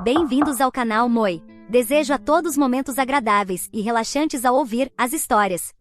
Bem-vindos ao canal Moi. Desejo a todos momentos agradáveis e relaxantes ao ouvir as histórias.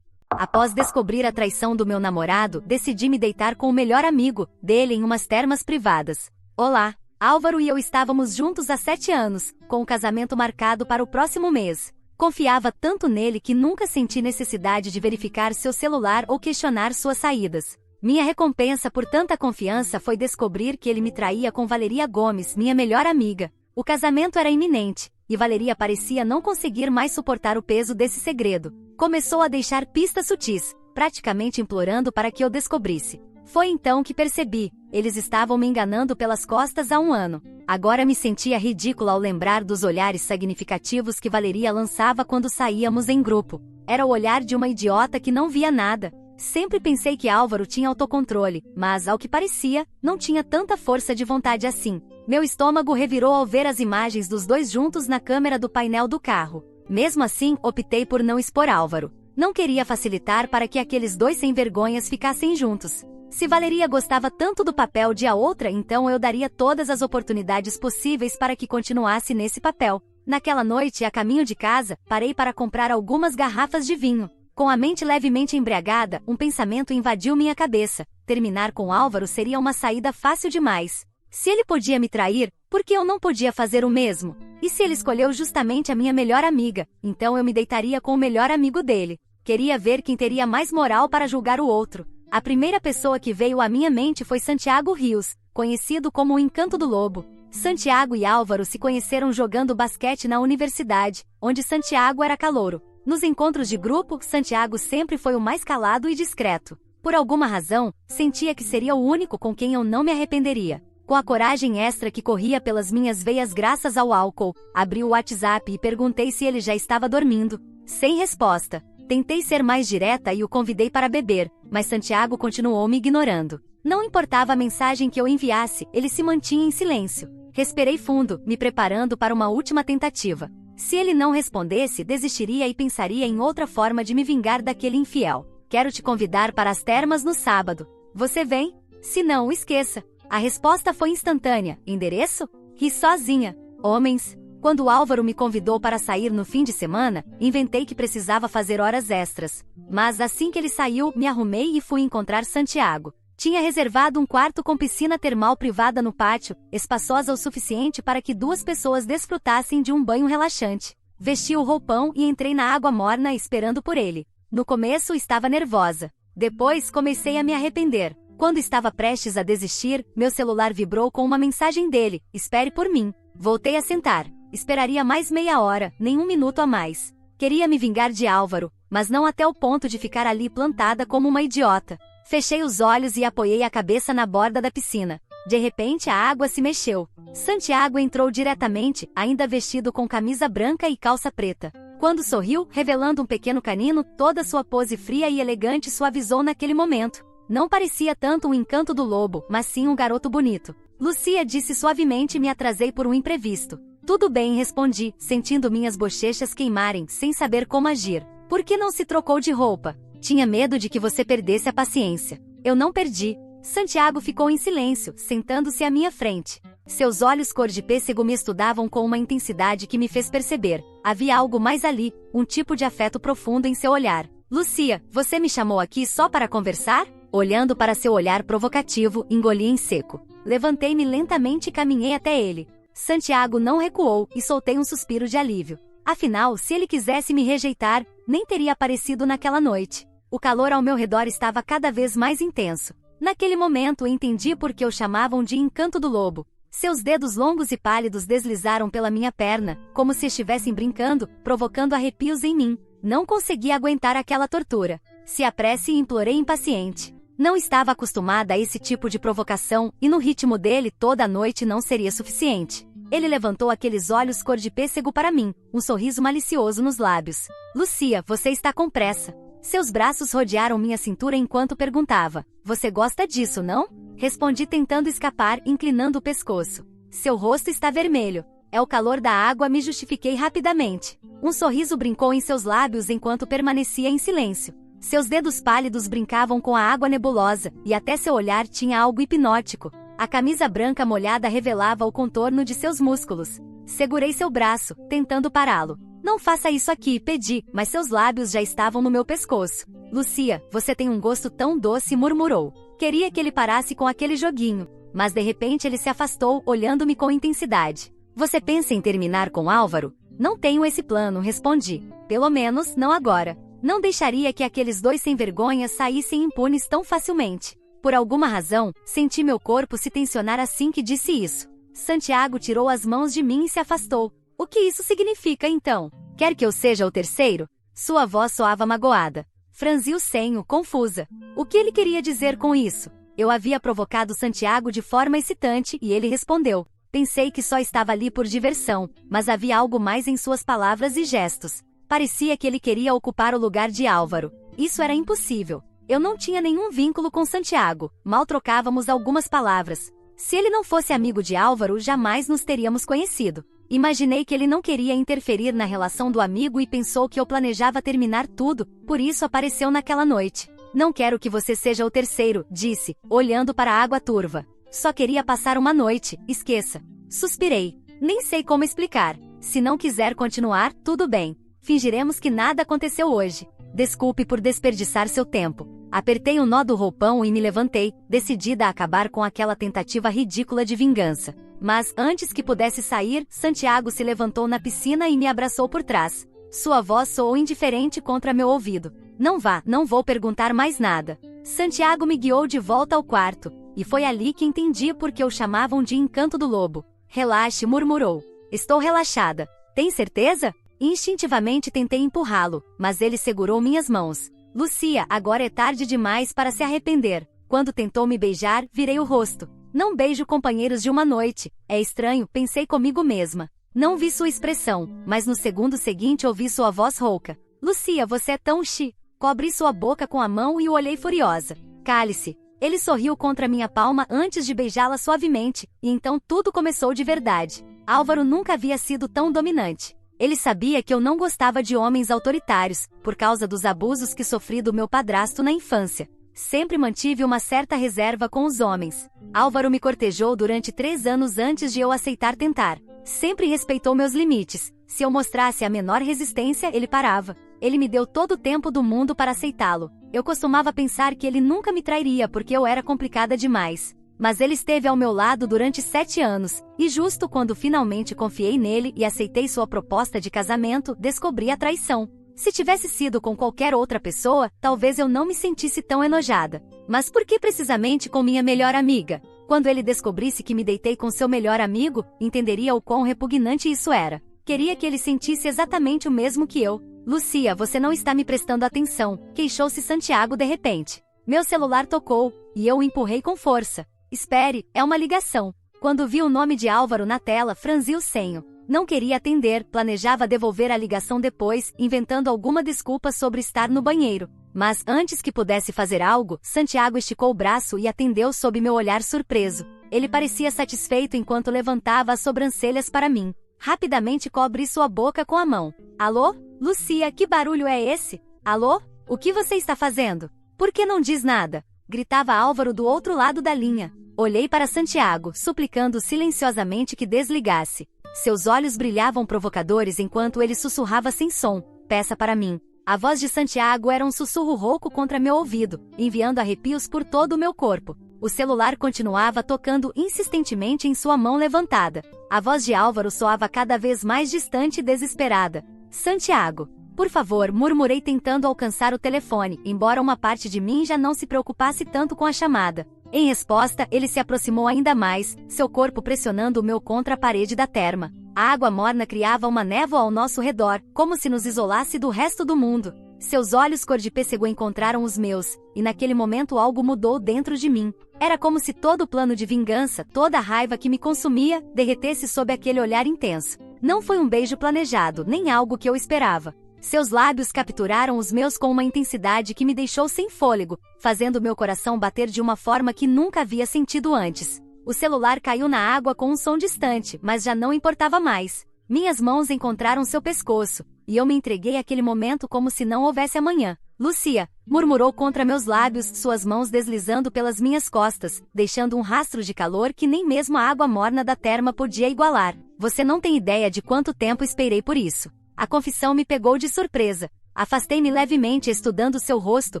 Após descobrir a traição do meu namorado, decidi me deitar com o melhor amigo dele em umas termas privadas. Olá, Álvaro e eu estávamos juntos há 7 anos, com o casamento marcado para o próximo mês. Confiava tanto nele que nunca senti necessidade de verificar seu celular ou questionar suas saídas. Minha recompensa por tanta confiança foi descobrir que ele me traía com Valeria Gomes, minha melhor amiga. O casamento era iminente, e Valeria parecia não conseguir mais suportar o peso desse segredo. Começou a deixar pistas sutis, praticamente implorando para que eu descobrisse. Foi então que percebi, eles estavam me enganando pelas costas há 1 ano. Agora me sentia ridícula ao lembrar dos olhares significativos que Valeria lançava quando saíamos em grupo. Era o olhar de uma idiota que não via nada. Sempre pensei que Álvaro tinha autocontrole, mas, ao que parecia, não tinha tanta força de vontade assim. Meu estômago revirou ao ver as imagens dos dois juntos na câmera do painel do carro. Mesmo assim, optei por não expor Álvaro. Não queria facilitar para que aqueles dois sem-vergonhas ficassem juntos. Se Valeria gostava tanto do papel de a outra, então eu daria todas as oportunidades possíveis para que continuasse nesse papel. Naquela noite, a caminho de casa, parei para comprar algumas garrafas de vinho. Com a mente levemente embriagada, um pensamento invadiu minha cabeça. Terminar com Álvaro seria uma saída fácil demais. Se ele podia me trair, por que eu não podia fazer o mesmo? E se ele escolheu justamente a minha melhor amiga, então eu me deitaria com o melhor amigo dele. Queria ver quem teria mais moral para julgar o outro. A primeira pessoa que veio à minha mente foi Santiago Rios, conhecido como o Encanto do Lobo. Santiago e Álvaro se conheceram jogando basquete na universidade, onde Santiago era calouro. Nos encontros de grupo, Santiago sempre foi o mais calado e discreto. Por alguma razão, sentia que seria o único com quem eu não me arrependeria. Com a coragem extra que corria pelas minhas veias graças ao álcool, abri o WhatsApp e perguntei se ele já estava dormindo. Sem resposta. Tentei ser mais direta e o convidei para beber, mas Santiago continuou me ignorando. Não importava a mensagem que eu enviasse, ele se mantinha em silêncio. Respirei fundo, me preparando para uma última tentativa. Se ele não respondesse, desistiria e pensaria em outra forma de me vingar daquele infiel. Quero te convidar para as termas no sábado. Você vem? Se não, esqueça. A resposta foi instantânea. Endereço? Ri sozinha. Homens. Quando Álvaro me convidou para sair no fim de semana, inventei que precisava fazer horas extras. Mas assim que ele saiu, me arrumei e fui encontrar Santiago. Tinha reservado um quarto com piscina termal privada no pátio, espaçosa o suficiente para que 2 pessoas desfrutassem de um banho relaxante. Vesti o roupão e entrei na água morna esperando por ele. No começo estava nervosa. Depois comecei a me arrepender. Quando estava prestes a desistir, meu celular vibrou com uma mensagem dele: espere por mim. Voltei a sentar. Esperaria mais meia hora, nem 1 minuto a mais. Queria me vingar de Álvaro, mas não até o ponto de ficar ali plantada como uma idiota. Fechei os olhos e apoiei a cabeça na borda da piscina. De repente a água se mexeu. Santiago entrou diretamente, ainda vestido com camisa branca e calça preta. Quando sorriu, revelando um pequeno canino, toda sua pose fria e elegante suavizou naquele momento. Não parecia tanto um encanto do lobo, mas sim um garoto bonito. Lucia, disse suavemente, e me atrasei por um imprevisto. Tudo bem, respondi, sentindo minhas bochechas queimarem, sem saber como agir. Por que não se trocou de roupa? Tinha medo de que você perdesse a paciência. Eu não perdi. Santiago ficou em silêncio, sentando-se à minha frente. Seus olhos cor de pêssego me estudavam com uma intensidade que me fez perceber. Havia algo mais ali, um tipo de afeto profundo em seu olhar. Lucia, você me chamou aqui só para conversar? Olhando para seu olhar provocativo, engoli em seco. Levantei-me lentamente e caminhei até ele. Santiago não recuou, e soltei um suspiro de alívio. Afinal, se ele quisesse me rejeitar, nem teria aparecido naquela noite. O calor ao meu redor estava cada vez mais intenso. Naquele momento entendi por que o chamavam de Encanto do Lobo. Seus dedos longos e pálidos deslizaram pela minha perna, como se estivessem brincando, provocando arrepios em mim. Não consegui aguentar aquela tortura. Se apresse e implorei impaciente. Não estava acostumada a esse tipo de provocação, e no ritmo dele toda a noite não seria suficiente. Ele levantou aqueles olhos cor de pêssego para mim, um sorriso malicioso nos lábios. Lucia, você está com pressa. Seus braços rodearam minha cintura enquanto perguntava: você gosta disso, não? Respondi tentando escapar, inclinando o pescoço. Seu rosto está vermelho. É o calor da água, me justifiquei rapidamente. Um sorriso brincou em seus lábios enquanto permanecia em silêncio. Seus dedos pálidos brincavam com a água nebulosa, e até seu olhar tinha algo hipnótico. A camisa branca molhada revelava o contorno de seus músculos. Segurei seu braço, tentando pará-lo. Não faça isso aqui, pedi, mas seus lábios já estavam no meu pescoço. Lucia, você tem um gosto tão doce, murmurou. Queria que ele parasse com aquele joguinho, mas de repente ele se afastou, olhando-me com intensidade. Você pensa em terminar com Álvaro? Não tenho esse plano, respondi. Pelo menos, não agora. Não deixaria que aqueles dois sem vergonha saíssem impunes tão facilmente. Por alguma razão, senti meu corpo se tensionar assim que disse isso. Santiago tirou as mãos de mim e se afastou. O que isso significa, então? Quer que eu seja o terceiro? Sua voz soava magoada. Franzi o senho, confusa. O que ele queria dizer com isso? Eu havia provocado Santiago de forma excitante e ele respondeu. Pensei que só estava ali por diversão, mas havia algo mais em suas palavras e gestos. Parecia que ele queria ocupar o lugar de Álvaro. Isso era impossível. Eu não tinha nenhum vínculo com Santiago, mal trocávamos algumas palavras. Se ele não fosse amigo de Álvaro, jamais nos teríamos conhecido. Imaginei que ele não queria interferir na relação do amigo e pensou que eu planejava terminar tudo, por isso apareceu naquela noite. Não quero que você seja o terceiro, disse, olhando para a água turva. Só queria passar uma noite, esqueça. Suspirei. Nem sei como explicar. Se não quiser continuar, tudo bem. Fingiremos que nada aconteceu hoje. Desculpe por desperdiçar seu tempo. Apertei o nó do roupão e me levantei, decidida a acabar com aquela tentativa ridícula de vingança. Mas, antes que pudesse sair, Santiago se levantou na piscina e me abraçou por trás. Sua voz soou indiferente contra meu ouvido. Não vá, não vou perguntar mais nada. Santiago me guiou de volta ao quarto, e foi ali que entendi por que o chamavam de encanto do lobo. Relaxe, murmurou. Estou relaxada. Tem certeza? Instintivamente tentei empurrá-lo, mas ele segurou minhas mãos. Lucia, agora é tarde demais para se arrepender. Quando tentou me beijar, virei o rosto. Não beijo companheiros de uma noite. É estranho, pensei comigo mesma. Não vi sua expressão, mas no segundo seguinte ouvi sua voz rouca. Lucia, você é tão chi. Cobri sua boca com a mão e o olhei furiosa. Cale-se. Ele sorriu contra minha palma antes de beijá-la suavemente, e então tudo começou de verdade. Álvaro nunca havia sido tão dominante. Ele sabia que eu não gostava de homens autoritários, por causa dos abusos que sofri do meu padrasto na infância. Sempre mantive uma certa reserva com os homens. Álvaro me cortejou durante 3 anos antes de eu aceitar tentar. Sempre respeitou meus limites. Se eu mostrasse a menor resistência, ele parava. Ele me deu todo o tempo do mundo para aceitá-lo. Eu costumava pensar que ele nunca me trairia porque eu era complicada demais. Mas ele esteve ao meu lado durante 7 anos, e justo quando finalmente confiei nele e aceitei sua proposta de casamento, descobri a traição. Se tivesse sido com qualquer outra pessoa, talvez eu não me sentisse tão enojada. Mas por que precisamente com minha melhor amiga? Quando ele descobrisse que me deitei com seu melhor amigo, entenderia o quão repugnante isso era. Queria que ele sentisse exatamente o mesmo que eu. Lucia, você não está me prestando atenção, queixou-se Santiago de repente. Meu celular tocou, e eu o empurrei com força. Espere, é uma ligação. Quando vi o nome de Álvaro na tela, franzi o senho. Não queria atender, planejava devolver a ligação depois, inventando alguma desculpa sobre estar no banheiro. Mas, antes que pudesse fazer algo, Santiago esticou o braço e atendeu sob meu olhar surpreso. Ele parecia satisfeito enquanto levantava as sobrancelhas para mim. Rapidamente cobri sua boca com a mão. Alô? Lucia, que barulho é esse? Alô? O que você está fazendo? Por que não diz nada? Gritava Álvaro do outro lado da linha. Olhei para Santiago, suplicando silenciosamente que desligasse. Seus olhos brilhavam provocadores enquanto ele sussurrava sem som. Peça para mim. A voz de Santiago era um sussurro rouco contra meu ouvido, enviando arrepios por todo o meu corpo. O celular continuava tocando insistentemente em sua mão levantada. A voz de Álvaro soava cada vez mais distante e desesperada. Santiago, por favor, murmurei tentando alcançar o telefone, embora uma parte de mim já não se preocupasse tanto com a chamada. Em resposta, ele se aproximou ainda mais, seu corpo pressionando o meu contra a parede da terma. A água morna criava uma névoa ao nosso redor, como se nos isolasse do resto do mundo. Seus olhos cor de pêssego encontraram os meus, e naquele momento algo mudou dentro de mim. Era como se todo o plano de vingança, toda a raiva que me consumia, derretesse sob aquele olhar intenso. Não foi um beijo planejado, nem algo que eu esperava. Seus lábios capturaram os meus com uma intensidade que me deixou sem fôlego, fazendo meu coração bater de uma forma que nunca havia sentido antes. O celular caiu na água com um som distante, mas já não importava mais. Minhas mãos encontraram seu pescoço, e eu me entreguei àquele momento como se não houvesse amanhã. Lúcia, murmurou contra meus lábios, suas mãos deslizando pelas minhas costas, deixando um rastro de calor que nem mesmo a água morna da terma podia igualar. Você não tem ideia de quanto tempo esperei por isso. A confissão me pegou de surpresa. Afastei-me levemente estudando seu rosto,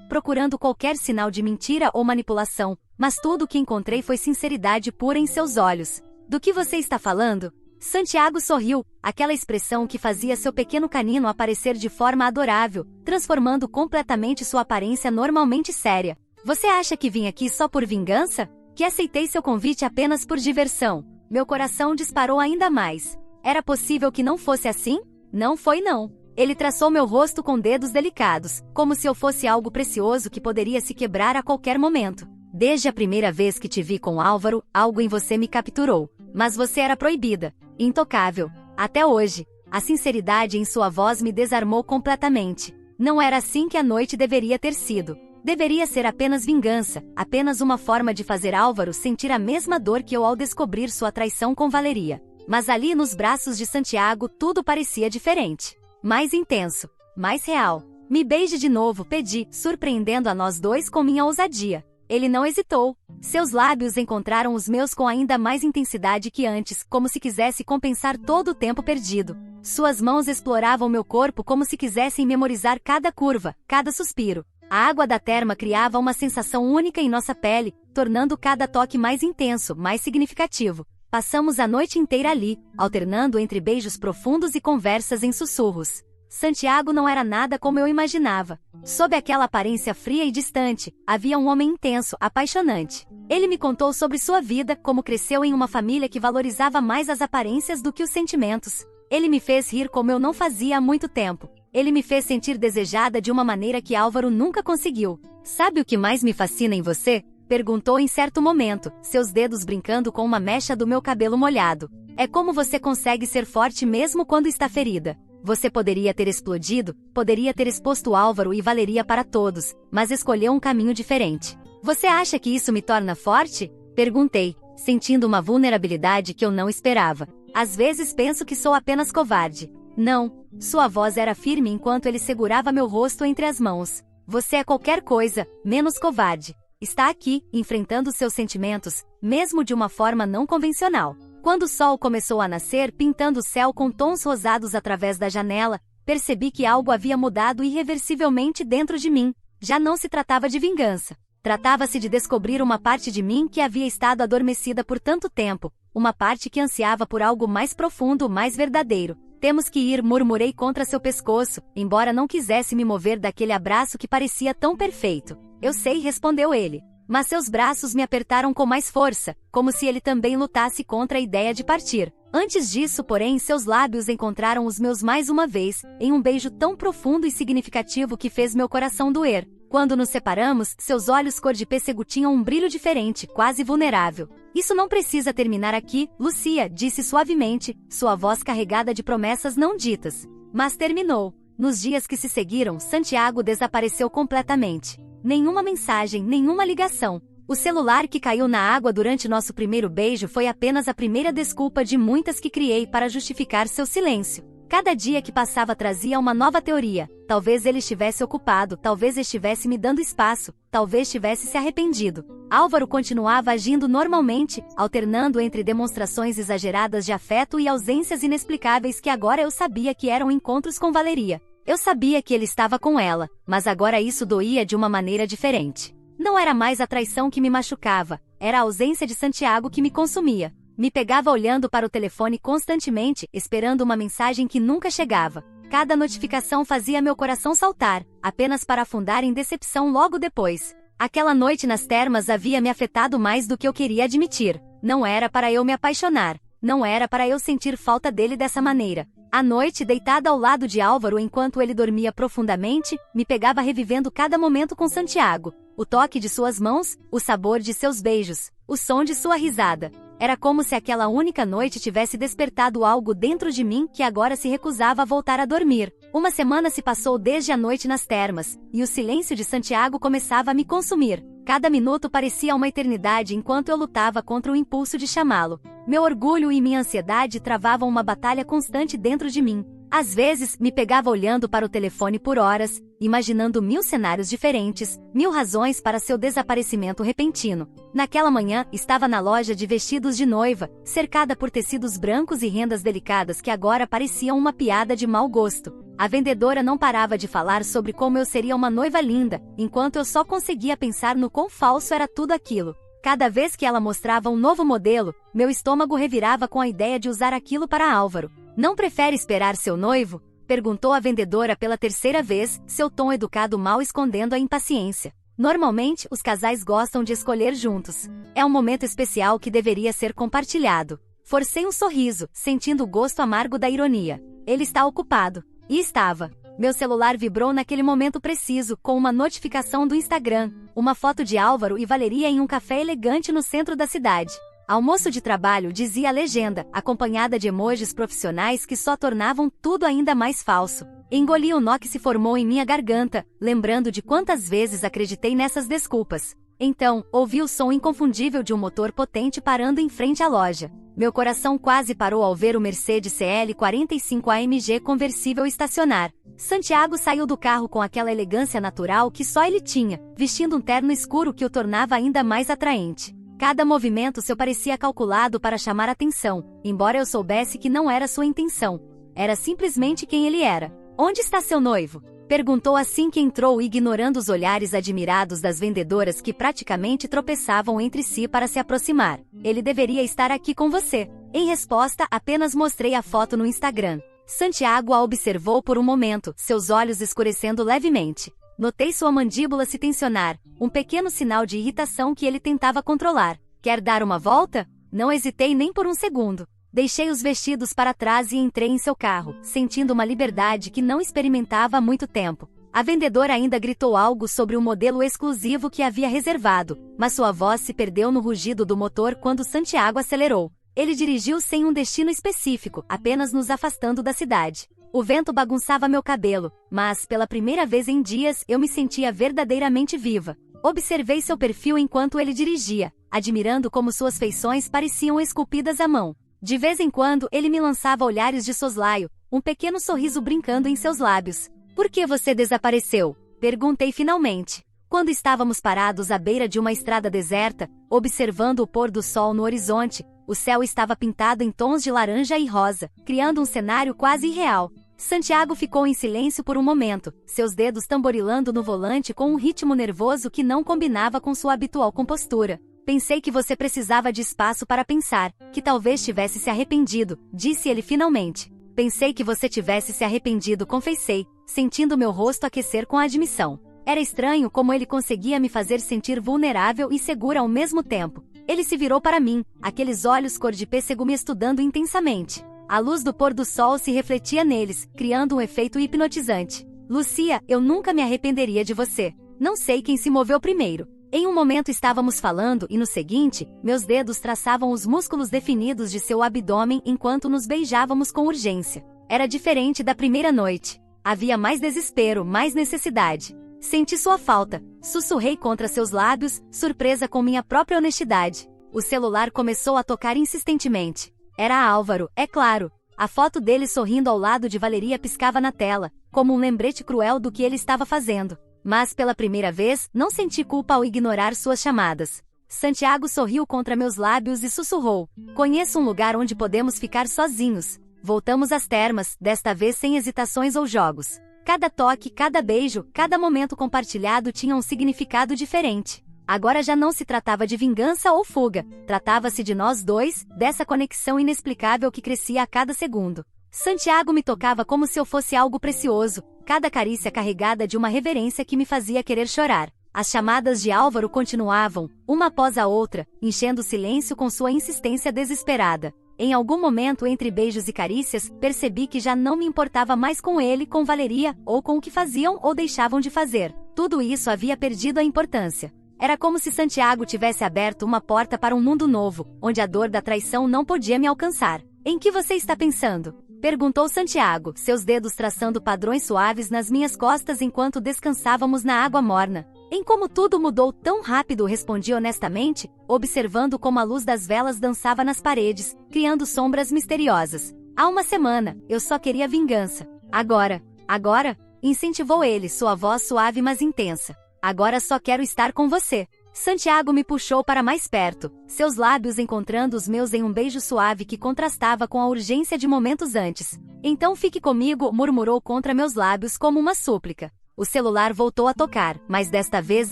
procurando qualquer sinal de mentira ou manipulação, mas tudo o que encontrei foi sinceridade pura em seus olhos. Do que você está falando? Santiago sorriu, aquela expressão que fazia seu pequeno canino aparecer de forma adorável, transformando completamente sua aparência normalmente séria. Você acha que vim aqui só por vingança? Que aceitei seu convite apenas por diversão? Meu coração disparou ainda mais. Era possível que não fosse assim? Não foi não. Ele traçou meu rosto com dedos delicados, como se eu fosse algo precioso que poderia se quebrar a qualquer momento. Desde a primeira vez que te vi com Álvaro, algo em você me capturou. Mas você era proibida, intocável. Até hoje, a sinceridade em sua voz me desarmou completamente. Não era assim que a noite deveria ter sido. Deveria ser apenas vingança, apenas uma forma de fazer Álvaro sentir a mesma dor que eu ao descobrir sua traição com Valeria. Mas ali nos braços de Santiago tudo parecia diferente. Mais intenso, mais real. Me beije de novo, pedi, surpreendendo a nós dois com minha ousadia. Ele não hesitou. Seus lábios encontraram os meus com ainda mais intensidade que antes, como se quisesse compensar todo o tempo perdido. Suas mãos exploravam meu corpo como se quisessem memorizar cada curva, cada suspiro. A água da terma criava uma sensação única em nossa pele, tornando cada toque mais intenso, mais significativo. Passamos a noite inteira ali, alternando entre beijos profundos e conversas em sussurros. Santiago não era nada como eu imaginava. Sob aquela aparência fria e distante, havia um homem intenso, apaixonante. Ele me contou sobre sua vida, como cresceu em uma família que valorizava mais as aparências do que os sentimentos. Ele me fez rir como eu não fazia há muito tempo. Ele me fez sentir desejada de uma maneira que Álvaro nunca conseguiu. Sabe o que mais me fascina em você? Perguntou em certo momento, seus dedos brincando com uma mecha do meu cabelo molhado. É como você consegue ser forte mesmo quando está ferida. Você poderia ter explodido, poderia ter exposto Álvaro e Valeria para todos, mas escolheu um caminho diferente. Você acha que isso me torna forte? Perguntei, sentindo uma vulnerabilidade que eu não esperava. Às vezes penso que sou apenas covarde. Não, sua voz era firme enquanto ele segurava meu rosto entre as mãos. Você é qualquer coisa, menos covarde. Está aqui, enfrentando seus sentimentos, mesmo de uma forma não convencional. Quando o sol começou a nascer, pintando o céu com tons rosados através da janela, percebi que algo havia mudado irreversivelmente dentro de mim. Já não se tratava de vingança. Tratava-se de descobrir uma parte de mim que havia estado adormecida por tanto tempo, uma parte que ansiava por algo mais profundo, mais verdadeiro. Temos que ir, murmurei contra seu pescoço, embora não quisesse me mover daquele abraço que parecia tão perfeito. Eu sei, respondeu ele. Mas seus braços me apertaram com mais força, como se ele também lutasse contra a ideia de partir. Antes disso, porém, seus lábios encontraram os meus mais uma vez, em um beijo tão profundo e significativo que fez meu coração doer. Quando nos separamos, seus olhos cor de pêssego tinham um brilho diferente, quase vulnerável. Isso não precisa terminar aqui, Lúcia, disse suavemente, sua voz carregada de promessas não ditas. Mas terminou. Nos dias que se seguiram, Santiago desapareceu completamente. Nenhuma mensagem, nenhuma ligação. O celular que caiu na água durante nosso primeiro beijo foi apenas a primeira desculpa de muitas que criei para justificar seu silêncio. Cada dia que passava trazia uma nova teoria. Talvez ele estivesse ocupado, talvez estivesse me dando espaço, talvez tivesse se arrependido. Álvaro continuava agindo normalmente, alternando entre demonstrações exageradas de afeto e ausências inexplicáveis que agora eu sabia que eram encontros com Valeria. Eu sabia que ele estava com ela, mas agora isso doía de uma maneira diferente. Não era mais a traição que me machucava, era a ausência de Santiago que me consumia. Me pegava olhando para o telefone constantemente, esperando uma mensagem que nunca chegava. Cada notificação fazia meu coração saltar, apenas para afundar em decepção logo depois. Aquela noite nas termas havia me afetado mais do que eu queria admitir. Não era para eu me apaixonar. Não era para eu sentir falta dele dessa maneira. À noite, deitada ao lado de Álvaro enquanto ele dormia profundamente, me pegava revivendo cada momento com Santiago. O toque de suas mãos, o sabor de seus beijos, o som de sua risada. Era como se aquela única noite tivesse despertado algo dentro de mim que agora se recusava a voltar a dormir. Uma semana se passou desde a noite nas termas, e o silêncio de Santiago começava a me consumir. Cada minuto parecia uma eternidade enquanto eu lutava contra o impulso de chamá-lo. Meu orgulho e minha ansiedade travavam uma batalha constante dentro de mim. Às vezes, me pegava olhando para o telefone por horas, imaginando 1000 cenários diferentes, 1000 razões para seu desaparecimento repentino. Naquela manhã, estava na loja de vestidos de noiva, cercada por tecidos brancos e rendas delicadas que agora pareciam uma piada de mau gosto. A vendedora não parava de falar sobre como eu seria uma noiva linda, enquanto eu só conseguia pensar no quão falso era tudo aquilo. Cada vez que ela mostrava um novo modelo, meu estômago revirava com a ideia de usar aquilo para Álvaro. Não prefere esperar seu noivo? Perguntou a vendedora pela terceira vez, seu tom educado mal escondendo a impaciência. Normalmente, os casais gostam de escolher juntos. É um momento especial que deveria ser compartilhado. Forcei um sorriso, sentindo o gosto amargo da ironia. Ele está ocupado. E estava. Meu celular vibrou naquele momento preciso, com uma notificação do Instagram. Uma foto de Álvaro e Valeria em um café elegante no centro da cidade. Almoço de trabalho, dizia a legenda, acompanhada de emojis profissionais que só tornavam tudo ainda mais falso. Engoli o nó que se formou em minha garganta, lembrando de quantas vezes acreditei nessas desculpas. Então, ouvi o som inconfundível de um motor potente parando em frente à loja. Meu coração quase parou ao ver o Mercedes CL 45 AMG conversível estacionar. Santiago saiu do carro com aquela elegância natural que só ele tinha, vestindo um terno escuro que o tornava ainda mais atraente. Cada movimento seu parecia calculado para chamar atenção, embora eu soubesse que não era sua intenção. Era simplesmente quem ele era. Onde está seu noivo? Perguntou assim que entrou, ignorando os olhares admirados das vendedoras que praticamente tropeçavam entre si para se aproximar. Ele deveria estar aqui com você. Em resposta, apenas mostrei a foto no Instagram. Santiago a observou por um momento, seus olhos escurecendo levemente. Notei sua mandíbula se tensionar, um pequeno sinal de irritação que ele tentava controlar. Quer dar uma volta? Não hesitei nem por um segundo. Deixei os vestidos para trás e entrei em seu carro, sentindo uma liberdade que não experimentava há muito tempo. A vendedora ainda gritou algo sobre o modelo exclusivo que havia reservado, mas sua voz se perdeu no rugido do motor quando Santiago acelerou. Ele dirigiu sem um destino específico, apenas nos afastando da cidade. O vento bagunçava meu cabelo, mas, pela primeira vez em dias, eu me sentia verdadeiramente viva. Observei seu perfil enquanto ele dirigia, admirando como suas feições pareciam esculpidas à mão. De vez em quando, ele me lançava olhares de soslaio, um pequeno sorriso brincando em seus lábios. Por que você desapareceu? Perguntei finalmente. Quando estávamos parados à beira de uma estrada deserta, observando o pôr do sol no horizonte, o céu estava pintado em tons de laranja e rosa, criando um cenário quase irreal. Santiago ficou em silêncio por um momento, seus dedos tamborilando no volante com um ritmo nervoso que não combinava com sua habitual compostura. Pensei que você precisava de espaço para pensar, que talvez tivesse se arrependido, disse ele finalmente. Pensei que você tivesse se arrependido, confessei, sentindo meu rosto aquecer com a admissão. Era estranho como ele conseguia me fazer sentir vulnerável e segura ao mesmo tempo. Ele se virou para mim, aqueles olhos cor de pêssego me estudando intensamente. A luz do pôr do sol se refletia neles, criando um efeito hipnotizante. Lucia, eu nunca me arrependeria de você. Não sei quem se moveu primeiro. Em um momento estávamos falando e no seguinte, meus dedos traçavam os músculos definidos de seu abdômen enquanto nos beijávamos com urgência. Era diferente da primeira noite. Havia mais desespero, mais necessidade. Senti sua falta. Sussurrei contra seus lábios, surpresa com minha própria honestidade. O celular começou a tocar insistentemente. Era Álvaro, é claro. A foto dele sorrindo ao lado de Valeria piscava na tela, como um lembrete cruel do que ele estava fazendo. Mas pela primeira vez, não senti culpa ao ignorar suas chamadas. Santiago sorriu contra meus lábios e sussurrou. Conheço um lugar onde podemos ficar sozinhos. Voltamos às termas, desta vez sem hesitações ou jogos. Cada toque, cada beijo, cada momento compartilhado tinha um significado diferente. Agora já não se tratava de vingança ou fuga, tratava-se de nós dois, dessa conexão inexplicável que crescia a cada segundo. Santiago me tocava como se eu fosse algo precioso, cada carícia carregada de uma reverência que me fazia querer chorar. As chamadas de Álvaro continuavam, uma após a outra, enchendo o silêncio com sua insistência desesperada. Em algum momento entre beijos e carícias, percebi que já não me importava mais com ele, com Valeria, ou com o que faziam ou deixavam de fazer. Tudo isso havia perdido a importância. Era como se Santiago tivesse aberto uma porta para um mundo novo, onde a dor da traição não podia me alcançar. Em que você está pensando? Perguntou Santiago, seus dedos traçando padrões suaves nas minhas costas enquanto descansávamos na água morna. Em como tudo mudou tão rápido, respondi honestamente, observando como a luz das velas dançava nas paredes, criando sombras misteriosas. Há uma semana, eu só queria vingança. Agora, incentivou ele, sua voz suave mas intensa. Agora só quero estar com você. Santiago me puxou para mais perto, seus lábios encontrando os meus em um beijo suave que contrastava com a urgência de momentos antes. Então fique comigo, murmurou contra meus lábios como uma súplica. O celular voltou a tocar, mas desta vez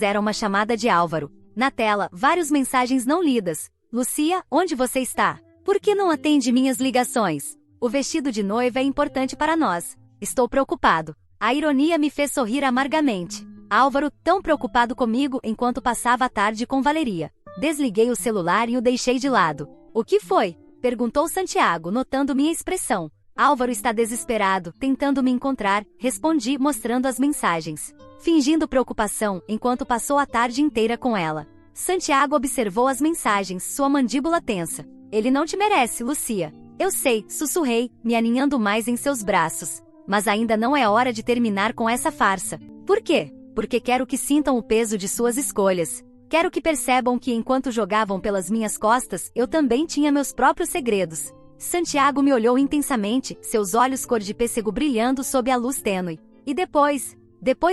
era uma chamada de Álvaro. Na tela, várias mensagens não lidas. Lucia, onde você está? Por que não atende minhas ligações? O vestido de noiva é importante para nós. Estou preocupado. A ironia me fez sorrir amargamente. Álvaro, tão preocupado comigo enquanto passava a tarde com Valeria. Desliguei o celular e o deixei de lado. O que foi? Perguntou Santiago, notando minha expressão. Álvaro está desesperado, tentando me encontrar, respondi, mostrando as mensagens. Fingindo preocupação, enquanto passou a tarde inteira com ela. Santiago observou as mensagens, sua mandíbula tensa. Ele não te merece, Lucia. Eu sei, sussurrei, me aninhando mais em seus braços. Mas ainda não é hora de terminar com essa farsa. Por quê? Porque quero que sintam o peso de suas escolhas. Quero que percebam que enquanto jogavam pelas minhas costas, eu também tinha meus próprios segredos. Santiago me olhou intensamente, seus olhos cor de pêssego brilhando sob a luz tênue. E depois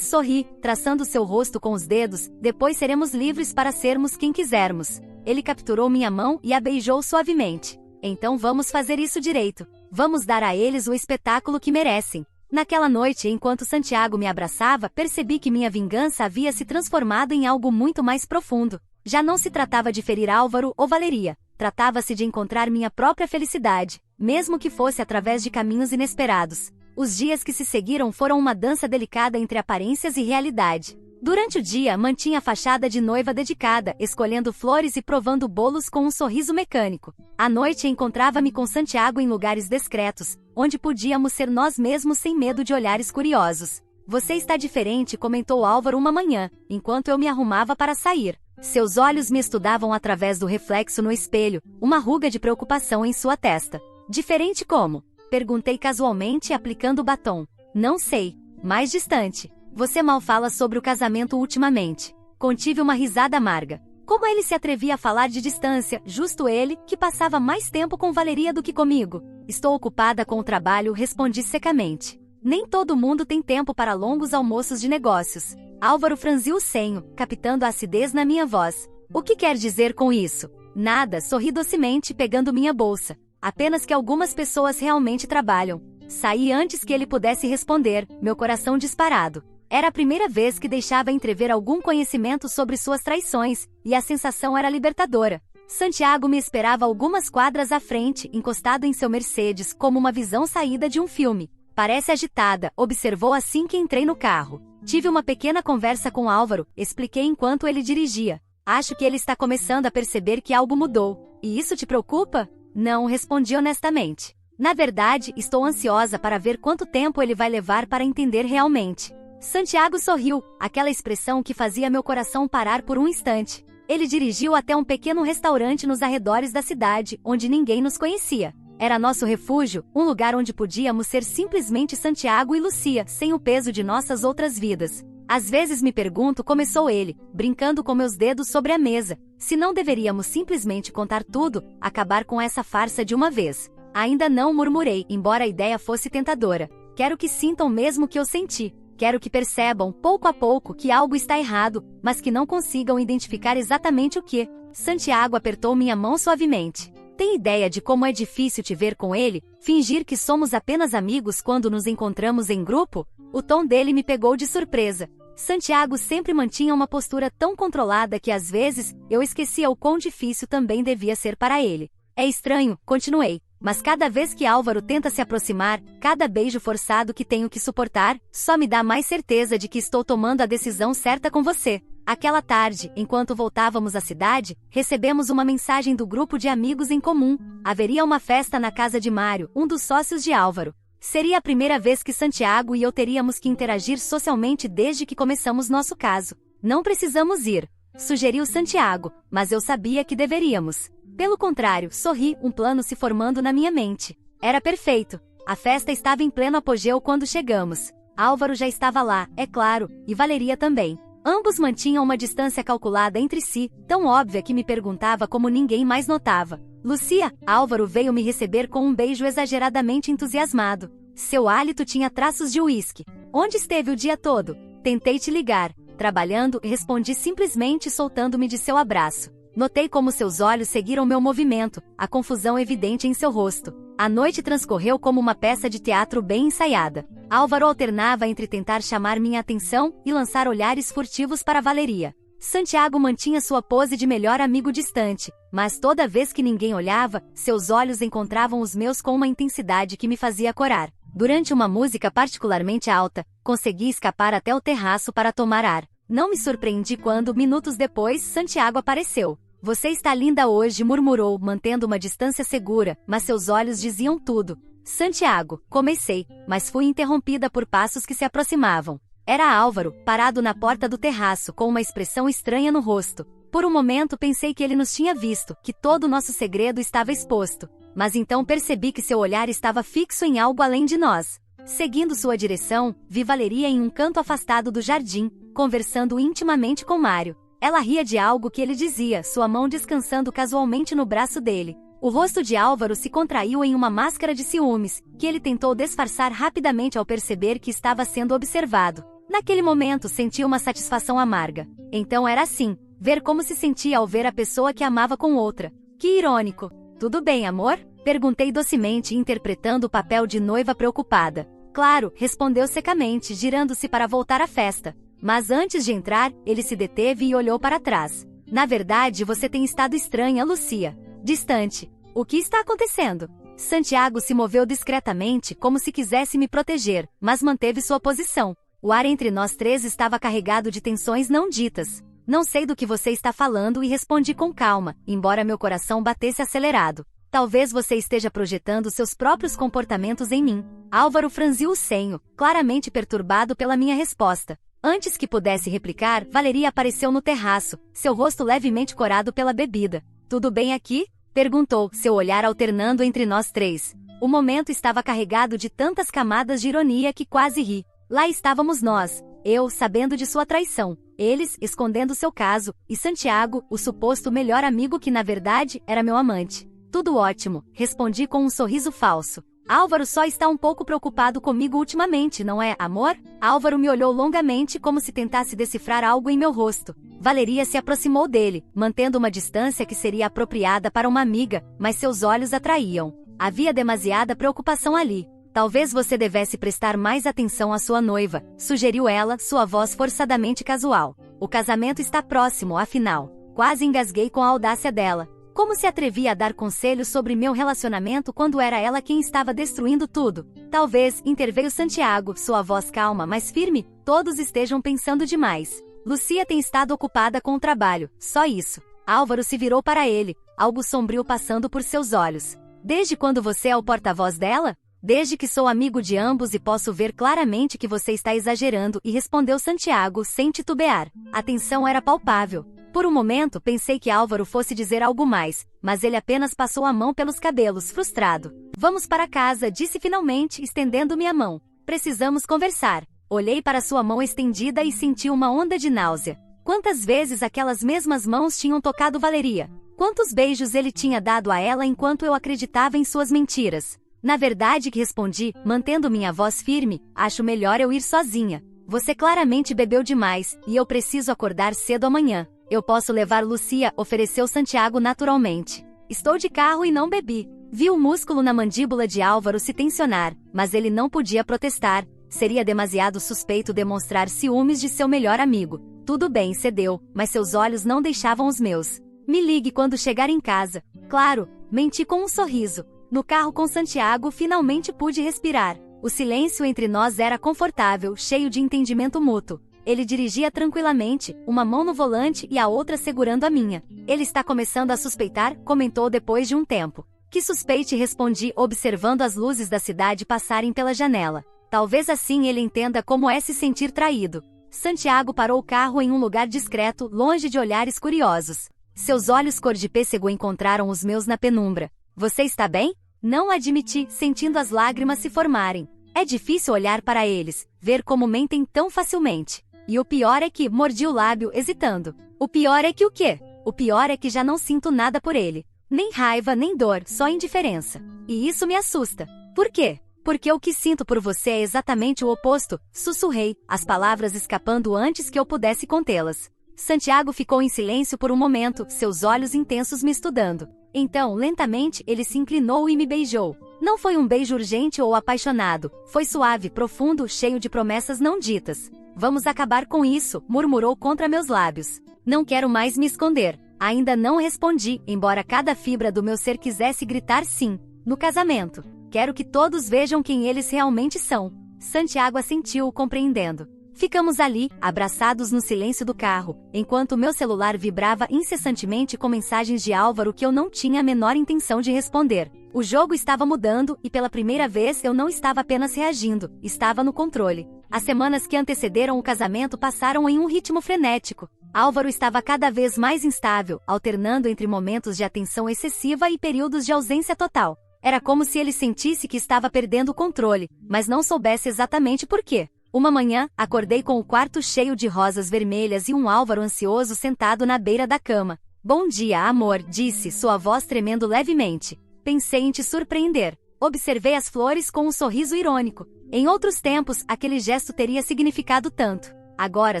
sorri, traçando seu rosto com os dedos, depois seremos livres para sermos quem quisermos. Ele capturou minha mão e a beijou suavemente. Então vamos fazer isso direito. Vamos dar a eles o espetáculo que merecem. Naquela noite, enquanto Santiago me abraçava, percebi que minha vingança havia se transformado em algo muito mais profundo. Já não se tratava de ferir Álvaro ou Valeria. Tratava-se de encontrar minha própria felicidade, mesmo que fosse através de caminhos inesperados. Os dias que se seguiram foram uma dança delicada entre aparências e realidade. Durante o dia, mantinha a fachada de noiva dedicada, escolhendo flores e provando bolos com um sorriso mecânico. À noite, encontrava-me com Santiago em lugares discretos, onde podíamos ser nós mesmos sem medo de olhares curiosos. Você está diferente, comentou Álvaro uma manhã, enquanto eu me arrumava para sair. Seus olhos me estudavam através do reflexo no espelho, uma ruga de preocupação em sua testa. Diferente como? Perguntei casualmente, aplicando o batom. Não sei. Mais distante. Você mal fala sobre o casamento ultimamente. Contive uma risada amarga. Como ele se atrevia a falar de distância, justo ele, que passava mais tempo com Valeria do que comigo? Estou ocupada com o trabalho, respondi secamente. Nem todo mundo tem tempo para longos almoços de negócios. Álvaro franziu o senho, captando a acidez na minha voz. O que quer dizer com isso? Nada, sorri docemente pegando minha bolsa. Apenas que algumas pessoas realmente trabalham. Saí antes que ele pudesse responder, meu coração disparado. Era a primeira vez que deixava entrever algum conhecimento sobre suas traições, e a sensação era libertadora. Santiago me esperava algumas quadras à frente, encostado em seu Mercedes, como uma visão saída de um filme. Parece agitada, observou assim que entrei no carro. Tive uma pequena conversa com Álvaro, expliquei enquanto ele dirigia. Acho que ele está começando a perceber que algo mudou. E isso te preocupa? Não, respondi honestamente. Na verdade, estou ansiosa para ver quanto tempo ele vai levar para entender realmente. Santiago sorriu, aquela expressão que fazia meu coração parar por um instante. Ele dirigiu até um pequeno restaurante nos arredores da cidade, onde ninguém nos conhecia. Era nosso refúgio, um lugar onde podíamos ser simplesmente Santiago e Lucia, sem o peso de nossas outras vidas. Às vezes me pergunto, começou ele, brincando com meus dedos sobre a mesa, se não deveríamos simplesmente contar tudo, acabar com essa farsa de uma vez. Ainda não, murmurei, embora a ideia fosse tentadora. Quero que sintam mesmo o que eu senti. Quero que percebam, pouco a pouco, que algo está errado, mas que não consigam identificar exatamente o que. Santiago apertou minha mão suavemente. Tem ideia de como é difícil te ver com ele? Fingir que somos apenas amigos quando nos encontramos em grupo? O tom dele me pegou de surpresa. Santiago sempre mantinha uma postura tão controlada que às vezes, eu esquecia o quão difícil também devia ser para ele. É estranho, continuei. Mas cada vez que Álvaro tenta se aproximar, cada beijo forçado que tenho que suportar, só me dá mais certeza de que estou tomando a decisão certa com você. Aquela tarde, enquanto voltávamos à cidade, recebemos uma mensagem do grupo de amigos em comum. Haveria uma festa na casa de Mário, um dos sócios de Álvaro. Seria a primeira vez que Santiago e eu teríamos que interagir socialmente desde que começamos nosso caso. Não precisamos ir, sugeriu Santiago, mas eu sabia que deveríamos. Pelo contrário, sorri, um plano se formando na minha mente. Era perfeito. A festa estava em pleno apogeu quando chegamos. Álvaro já estava lá, é claro, e Valeria também. Ambos mantinham uma distância calculada entre si, tão óbvia que me perguntava como ninguém mais notava. Lucia, Álvaro veio me receber com um beijo exageradamente entusiasmado. Seu hálito tinha traços de uísque. Onde esteve o dia todo? Tentei te ligar. Trabalhando, respondi simplesmente soltando-me de seu abraço. Notei como seus olhos seguiram meu movimento, a confusão evidente em seu rosto. A noite transcorreu como uma peça de teatro bem ensaiada. Álvaro alternava entre tentar chamar minha atenção e lançar olhares furtivos para Valeria. Santiago mantinha sua pose de melhor amigo distante, mas toda vez que ninguém olhava, seus olhos encontravam os meus com uma intensidade que me fazia corar. Durante uma música particularmente alta, consegui escapar até o terraço para tomar ar. Não me surpreendi quando, minutos depois, Santiago apareceu. Você está linda hoje, murmurou, mantendo uma distância segura, mas seus olhos diziam tudo. Santiago, comecei, mas fui interrompida por passos que se aproximavam. Era Álvaro, parado na porta do terraço, com uma expressão estranha no rosto. Por um momento pensei que ele nos tinha visto, que todo o nosso segredo estava exposto. Mas então percebi que seu olhar estava fixo em algo além de nós. Seguindo sua direção, vi Valeria em um canto afastado do jardim, conversando intimamente com Mário. Ela ria de algo que ele dizia, sua mão descansando casualmente no braço dele. O rosto de Álvaro se contraiu em uma máscara de ciúmes, que ele tentou disfarçar rapidamente ao perceber que estava sendo observado. Naquele momento senti uma satisfação amarga. Então era assim, ver como se sentia ao ver a pessoa que amava com outra. Que irônico. Tudo bem, amor? Perguntei docemente, interpretando o papel de noiva preocupada. Claro, respondeu secamente, girando-se para voltar à festa. Mas antes de entrar, ele se deteve e olhou para trás. Na verdade, você tem estado estranha, Lucia. Distante. O que está acontecendo? Santiago se moveu discretamente, como se quisesse me proteger, mas manteve sua posição. O ar entre nós três estava carregado de tensões não ditas. Não sei do que você está falando e respondi com calma, embora meu coração batesse acelerado. Talvez você esteja projetando seus próprios comportamentos em mim. Álvaro franziu o senho, claramente perturbado pela minha resposta. Antes que pudesse replicar, Valeria apareceu no terraço, seu rosto levemente corado pela bebida. Tudo bem aqui? Perguntou, seu olhar alternando entre nós três. O momento estava carregado de tantas camadas de ironia que quase ri. Lá estávamos nós, eu sabendo de sua traição, eles escondendo seu caso, e Santiago, o suposto melhor amigo que na verdade era meu amante. Tudo ótimo, respondi com um sorriso falso. Álvaro só está um pouco preocupado comigo ultimamente, não é, amor? Álvaro me olhou longamente como se tentasse decifrar algo em meu rosto. Valeria se aproximou dele, mantendo uma distância que seria apropriada para uma amiga, mas seus olhos atraíam. Havia demasiada preocupação ali. Talvez você devesse prestar mais atenção à sua noiva, sugeriu ela, sua voz forçadamente casual. O casamento está próximo, afinal. Quase engasguei com a audácia dela. Como se atrevia a dar conselhos sobre meu relacionamento quando era ela quem estava destruindo tudo? Talvez, interveio Santiago, sua voz calma, mas firme, todos estejam pensando demais. Lucia tem estado ocupada com o trabalho, só isso. Álvaro se virou para ele, algo sombrio passando por seus olhos. Desde quando você é o porta-voz dela? Desde que sou amigo de ambos e posso ver claramente que você está exagerando, e respondeu Santiago sem titubear. A tensão era palpável. Por um momento pensei que Álvaro fosse dizer algo mais, mas ele apenas passou a mão pelos cabelos, frustrado. Vamos para casa, disse finalmente, estendendo-me a mão. Precisamos conversar. Olhei para sua mão estendida e senti uma onda de náusea. Quantas vezes aquelas mesmas mãos tinham tocado Valeria? Quantos beijos ele tinha dado a ela enquanto eu acreditava em suas mentiras? Na verdade, que respondi, mantendo minha voz firme, acho melhor eu ir sozinha. Você claramente bebeu demais, e eu preciso acordar cedo amanhã. Eu posso levar Lucia, ofereceu Santiago naturalmente. Estou de carro e não bebi. Vi o músculo na mandíbula de Álvaro se tensionar, mas ele não podia protestar. Seria demasiado suspeito demonstrar ciúmes de seu melhor amigo. Tudo bem, cedeu, mas seus olhos não deixavam os meus. Me ligue quando chegar em casa. Claro, menti com um sorriso. No carro com Santiago finalmente pude respirar. O silêncio entre nós era confortável, cheio de entendimento mútuo. Ele dirigia tranquilamente, uma mão no volante e a outra segurando a minha. Ele está começando a suspeitar, comentou depois de um tempo. Que suspeite, respondi, observando as luzes da cidade passarem pela janela. Talvez assim ele entenda como é se sentir traído. Santiago parou o carro em um lugar discreto, longe de olhares curiosos. Seus olhos cor de pêssego encontraram os meus na penumbra. Você está bem? Não admiti, sentindo as lágrimas se formarem. É difícil olhar para eles, ver como mentem tão facilmente. E o pior é que, mordi o lábio, hesitando. O pior é que o quê? O pior é que já não sinto nada por ele. Nem raiva, nem dor, só indiferença. E isso me assusta. Por quê? Porque o que sinto por você é exatamente o oposto, sussurrei, as palavras escapando antes que eu pudesse contê-las. Santiago ficou em silêncio por um momento, seus olhos intensos me estudando. Então, lentamente, ele se inclinou e me beijou. Não foi um beijo urgente ou apaixonado, foi suave, profundo, cheio de promessas não ditas. Vamos acabar com isso, murmurou contra meus lábios. Não quero mais me esconder. Ainda não respondi, embora cada fibra do meu ser quisesse gritar sim. No casamento. Quero que todos vejam quem eles realmente são. Santiago assentiu, compreendendo. Ficamos ali, abraçados no silêncio do carro, enquanto meu celular vibrava incessantemente com mensagens de Álvaro que eu não tinha a menor intenção de responder. O jogo estava mudando e pela primeira vez eu não estava apenas reagindo, estava no controle. As semanas que antecederam o casamento passaram em um ritmo frenético. Álvaro estava cada vez mais instável, alternando entre momentos de atenção excessiva e períodos de ausência total. Era como se ele sentisse que estava perdendo o controle, mas não soubesse exatamente por quê. Uma manhã, acordei com o quarto cheio de rosas vermelhas e um Álvaro ansioso sentado na beira da cama. Bom dia, amor, disse, sua voz tremendo levemente. Pensei em te surpreender. Observei as flores com um sorriso irônico. Em outros tempos, aquele gesto teria significado tanto. Agora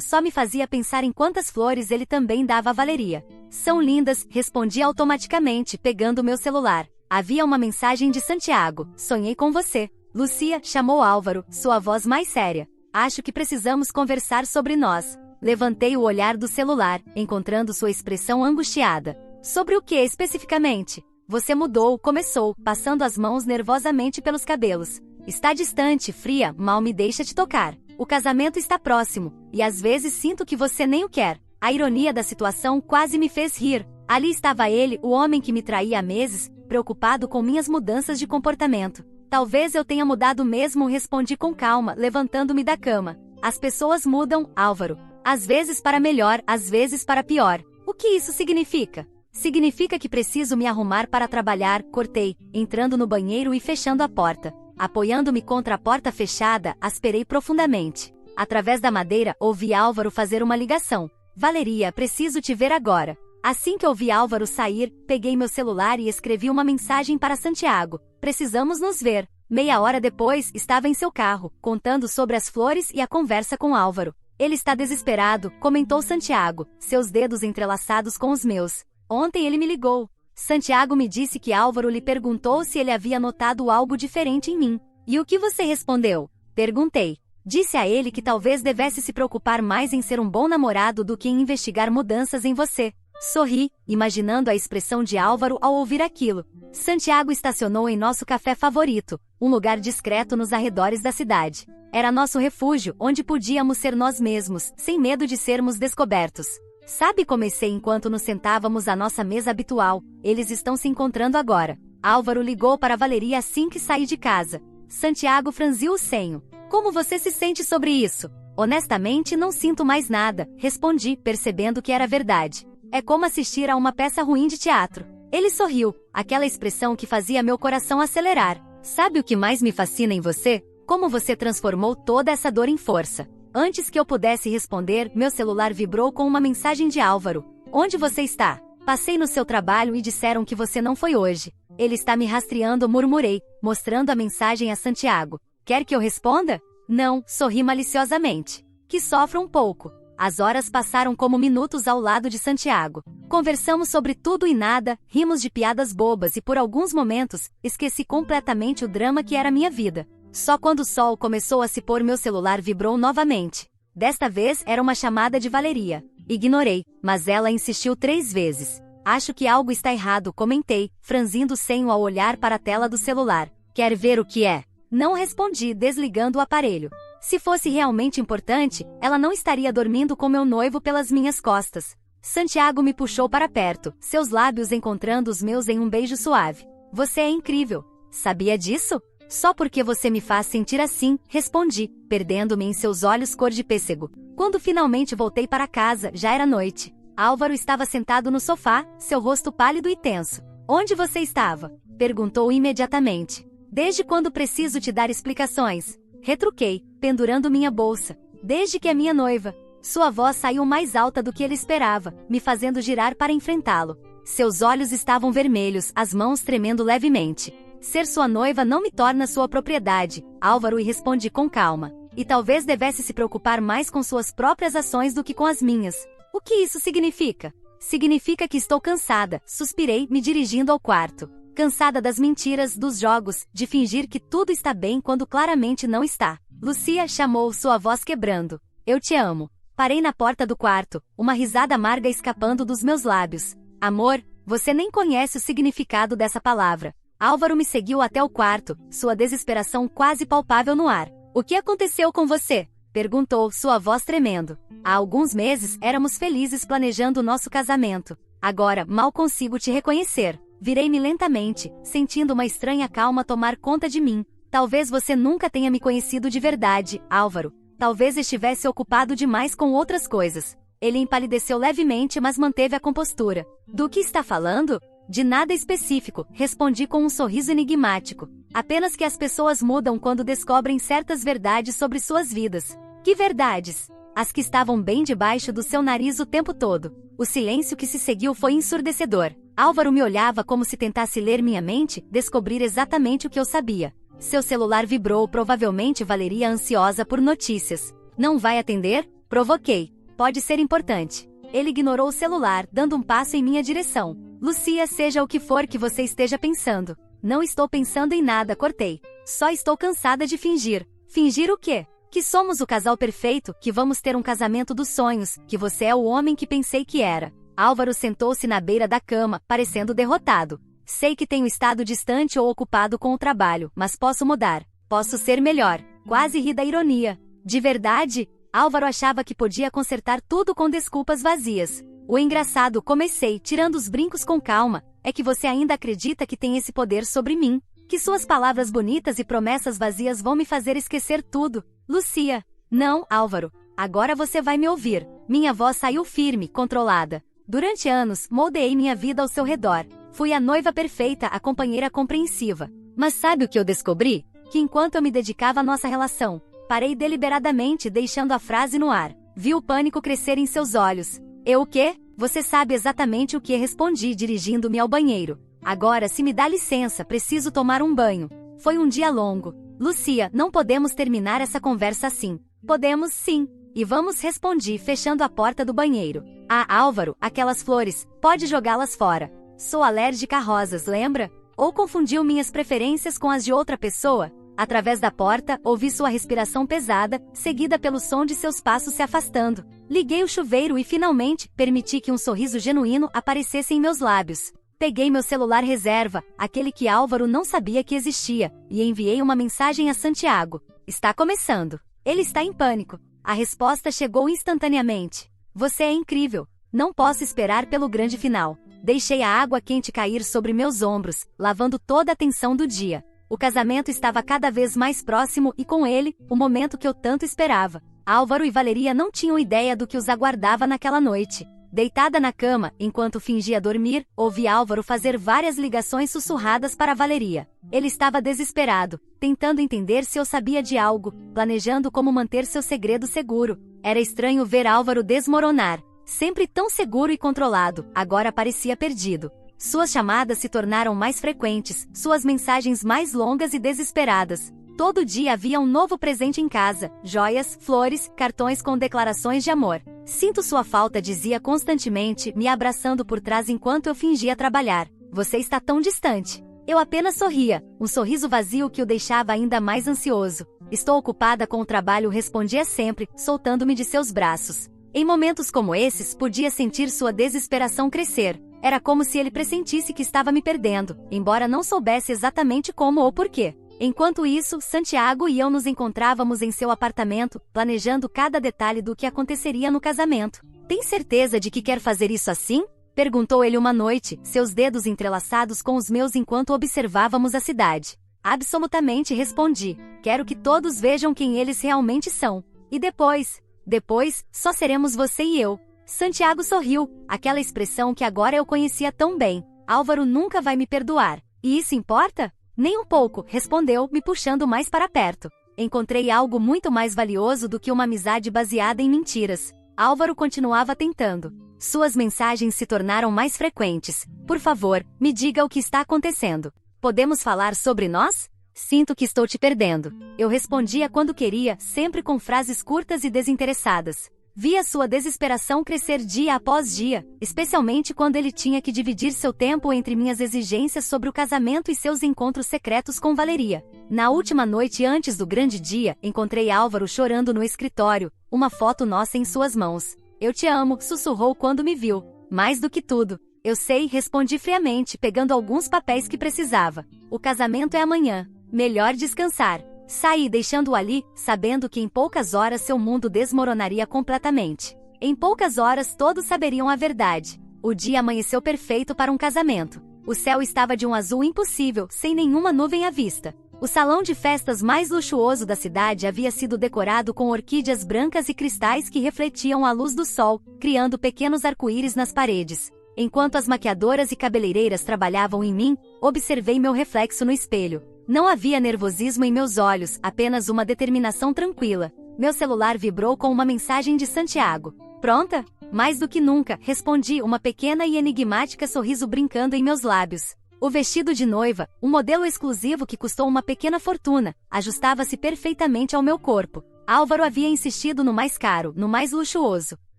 só me fazia pensar em quantas flores ele também dava a Valeria. São lindas, respondi automaticamente, pegando meu celular. Havia uma mensagem de Santiago. Sonhei com você. Lucia, chamou Álvaro, sua voz mais séria. Acho que precisamos conversar sobre nós. Levantei o olhar do celular, encontrando sua expressão angustiada. Sobre o que especificamente? Você mudou, começou, passando as mãos nervosamente pelos cabelos. Está distante, fria, mal me deixa te tocar. O casamento está próximo, e às vezes sinto que você nem o quer. A ironia da situação quase me fez rir. Ali estava ele, o homem que me traía há meses, preocupado com minhas mudanças de comportamento. Talvez eu tenha mudado mesmo, respondi com calma, levantando-me da cama. As pessoas mudam, Álvaro. Às vezes para melhor, às vezes para pior. O que isso significa? Significa que preciso me arrumar para trabalhar, cortei, entrando no banheiro e fechando a porta. Apoiando-me contra a porta fechada, aspirei profundamente. Através da madeira, ouvi Álvaro fazer uma ligação. Valeria, preciso te ver agora. Assim que ouvi Álvaro sair, peguei meu celular e escrevi uma mensagem para Santiago. Precisamos nos ver. Meia hora depois, estava em seu carro, contando sobre as flores e a conversa com Álvaro. Ele está desesperado, comentou Santiago, seus dedos entrelaçados com os meus. Ontem ele me ligou. Santiago me disse que Álvaro lhe perguntou se ele havia notado algo diferente em mim. E o que você respondeu? Perguntei. Disse a ele que talvez devesse se preocupar mais em ser um bom namorado do que em investigar mudanças em você. Sorri, imaginando a expressão de Álvaro ao ouvir aquilo. Santiago estacionou em nosso café favorito, um lugar discreto nos arredores da cidade. Era nosso refúgio, onde podíamos ser nós mesmos, sem medo de sermos descobertos. Sabe, comecei enquanto nos sentávamos à nossa mesa habitual. Eles estão se encontrando agora. Álvaro ligou para Valeria assim que saí de casa. Santiago franziu o senho. Como você se sente sobre isso? Honestamente, não sinto mais nada, respondi, percebendo que era verdade. É como assistir a uma peça ruim de teatro. Ele sorriu, aquela expressão que fazia meu coração acelerar. Sabe o que mais me fascina em você? Como você transformou toda essa dor em força. Antes que eu pudesse responder, meu celular vibrou com uma mensagem de Álvaro. Onde você está? Passei no seu trabalho e disseram que você não foi hoje. Ele está me rastreando, murmurei, mostrando a mensagem a Santiago. Quer que eu responda? Não, sorri maliciosamente. Que sofra um pouco. As horas passaram como minutos ao lado de Santiago. Conversamos sobre tudo e nada, rimos de piadas bobas e por alguns momentos, esqueci completamente o drama que era minha vida. Só quando o sol começou a se pôr meu celular vibrou novamente. Desta vez era uma chamada de Valeria. Ignorei, mas ela insistiu 3 vezes. Acho que algo está errado, comentei, franzindo o senho ao olhar para a tela do celular. Quer ver o que é? Não respondi, desligando o aparelho. Se fosse realmente importante, ela não estaria dormindo com meu noivo pelas minhas costas. Santiago me puxou para perto, seus lábios encontrando os meus em um beijo suave. Você é incrível. Sabia disso? Só porque você me faz sentir assim, respondi, perdendo-me em seus olhos cor de pêssego. Quando finalmente voltei para casa, já era noite. Álvaro estava sentado no sofá, seu rosto pálido e tenso. Onde você estava? Perguntou imediatamente. Desde quando preciso te dar explicações? Retruquei, pendurando minha bolsa. Desde que é minha noiva. Sua voz saiu mais alta do que ele esperava, me fazendo girar para enfrentá-lo. Seus olhos estavam vermelhos, as mãos tremendo levemente. Ser sua noiva não me torna sua propriedade, Álvaro, e respondi com calma. E talvez devesse se preocupar mais com suas próprias ações do que com as minhas. O que isso significa? Significa que estou cansada, suspirei, me dirigindo ao quarto. Cansada das mentiras, dos jogos, de fingir que tudo está bem quando claramente não está. Lucia chamou, sua voz quebrando. Eu te amo. Parei na porta do quarto, uma risada amarga escapando dos meus lábios. Amor, você nem conhece o significado dessa palavra. Álvaro me seguiu até o quarto, sua desesperação quase palpável no ar. O que aconteceu com você? Perguntou, sua voz tremendo. Há alguns meses éramos felizes planejando o nosso casamento. Agora, mal consigo te reconhecer. Virei-me lentamente, sentindo uma estranha calma tomar conta de mim. Talvez você nunca tenha me conhecido de verdade, Álvaro. Talvez estivesse ocupado demais com outras coisas. Ele empalideceu levemente, mas manteve a compostura. Do que está falando? De nada específico, respondi com um sorriso enigmático. Apenas que as pessoas mudam quando descobrem certas verdades sobre suas vidas. Que verdades? As que estavam bem debaixo do seu nariz o tempo todo. O silêncio que se seguiu foi ensurdecedor. Álvaro me olhava como se tentasse ler minha mente, descobrir exatamente o que eu sabia. Seu celular vibrou, provavelmente Valeria ansiosa por notícias. Não vai atender? Provoquei. Pode ser importante. Ele ignorou o celular, dando um passo em minha direção. Lucia, seja o que for que você esteja pensando. Não estou pensando em nada, cortei. Só estou cansada de fingir. Fingir o quê? Que somos o casal perfeito, que vamos ter um casamento dos sonhos, que você é o homem que pensei que era. Álvaro sentou-se na beira da cama, parecendo derrotado. Sei que tenho estado distante ou ocupado com o trabalho, mas posso mudar. Posso ser melhor. Quase ri da ironia. De verdade? Álvaro achava que podia consertar tudo com desculpas vazias. O engraçado, comecei, tirando os brincos com calma, é que você ainda acredita que tem esse poder sobre mim. Que suas palavras bonitas e promessas vazias vão me fazer esquecer tudo. Lucia. Não, Álvaro. Agora você vai me ouvir. Minha voz saiu firme, controlada. Durante anos, moldeei minha vida ao seu redor. Fui a noiva perfeita, a companheira compreensiva. Mas sabe o que eu descobri? Que enquanto eu me dedicava à nossa relação, parei deliberadamente, deixando a frase no ar. Vi o pânico crescer em seus olhos. Eu o quê? Você sabe exatamente o que respondi, dirigindo-me ao banheiro. Agora, se me dá licença, preciso tomar um banho. Foi um dia longo. Lucia, não podemos terminar essa conversa assim. Podemos sim. E vamos, respondi, fechando a porta do banheiro. Ah, Álvaro, aquelas flores, pode jogá-las fora. Sou alérgica a rosas, lembra? Ou confundiu minhas preferências com as de outra pessoa? Através da porta, ouvi sua respiração pesada, seguida pelo som de seus passos se afastando. Liguei o chuveiro e finalmente permiti que um sorriso genuíno aparecesse em meus lábios. Peguei meu celular reserva, aquele que Álvaro não sabia que existia, e enviei uma mensagem a Santiago. Está começando. Ele está em pânico. A resposta chegou instantaneamente. Você é incrível. Não posso esperar pelo grande final. Deixei a água quente cair sobre meus ombros, lavando toda a tensão do dia. O casamento estava cada vez mais próximo e com ele, o momento que eu tanto esperava. Álvaro e Valeria não tinham ideia do que os aguardava naquela noite. Deitada na cama, enquanto fingia dormir, ouvi Álvaro fazer várias ligações sussurradas para Valeria. Ele estava desesperado, tentando entender se eu sabia de algo, planejando como manter seu segredo seguro. Era estranho ver Álvaro desmoronar. Sempre tão seguro e controlado, agora parecia perdido. Suas chamadas se tornaram mais frequentes, suas mensagens mais longas e desesperadas. Todo dia havia um novo presente em casa, joias, flores, cartões com declarações de amor. Sinto sua falta, dizia constantemente, me abraçando por trás enquanto eu fingia trabalhar. Você está tão distante. Eu apenas sorria, um sorriso vazio que o deixava ainda mais ansioso. Estou ocupada com o trabalho, respondia sempre, soltando-me de seus braços. Em momentos como esses, podia sentir sua desesperação crescer. Era como se ele pressentisse que estava me perdendo, embora não soubesse exatamente como ou porquê. Enquanto isso, Santiago e eu nos encontrávamos em seu apartamento, planejando cada detalhe do que aconteceria no casamento. Tem certeza de que quer fazer isso assim? Perguntou ele uma noite, seus dedos entrelaçados com os meus enquanto observávamos a cidade. Absolutamente, respondi. Quero que todos vejam quem eles realmente são. E depois? Depois, só seremos você e eu. Santiago sorriu, aquela expressão que agora eu conhecia tão bem. Álvaro nunca vai me perdoar. E isso importa? Nem um pouco, respondeu, me puxando mais para perto. Encontrei algo muito mais valioso do que uma amizade baseada em mentiras. Álvaro continuava tentando. Suas mensagens se tornaram mais frequentes. Por favor, me diga o que está acontecendo. Podemos falar sobre nós? Sinto que estou te perdendo. Eu respondia quando queria, sempre com frases curtas e desinteressadas. Via sua desesperação crescer dia após dia, especialmente quando ele tinha que dividir seu tempo entre minhas exigências sobre o casamento e seus encontros secretos com Valeria. Na última noite antes do grande dia, encontrei Álvaro chorando no escritório, uma foto nossa em suas mãos. Eu te amo, sussurrou quando me viu. Mais do que tudo. Eu sei, respondi friamente, pegando alguns papéis que precisava. O casamento é amanhã. Melhor descansar. Saí deixando-o ali, sabendo que em poucas horas seu mundo desmoronaria completamente. Em poucas horas todos saberiam a verdade. O dia amanheceu perfeito para um casamento. O céu estava de um azul impossível, sem nenhuma nuvem à vista. O salão de festas mais luxuoso da cidade havia sido decorado com orquídeas brancas e cristais que refletiam a luz do sol, criando pequenos arco-íris nas paredes. Enquanto as maquiadoras e cabeleireiras trabalhavam em mim, observei meu reflexo no espelho. Não havia nervosismo em meus olhos, apenas uma determinação tranquila. Meu celular vibrou com uma mensagem de Santiago. Pronta? Mais do que nunca, respondi, uma pequena e enigmática sorriso brincando em meus lábios. O vestido de noiva, um modelo exclusivo que custou uma pequena fortuna, ajustava-se perfeitamente ao meu corpo. Álvaro havia insistido no mais caro, no mais luxuoso.